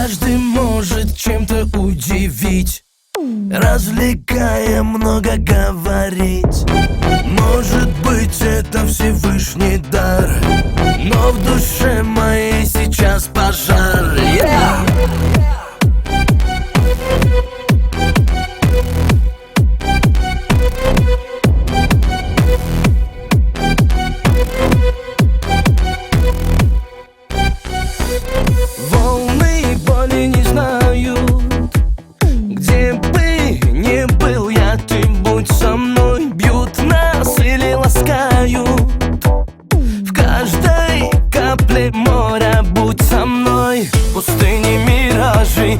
Каждый может чем-то удивить, развлекая, много говорить. Может быть, это Всевышний дар, но в душе моей сейчас пожар. Волны боли не знают, где бы ни был я, ты будь со мной. Бьют нас или ласкают, в каждой капле моря будь со мной. Пустыни, миражи,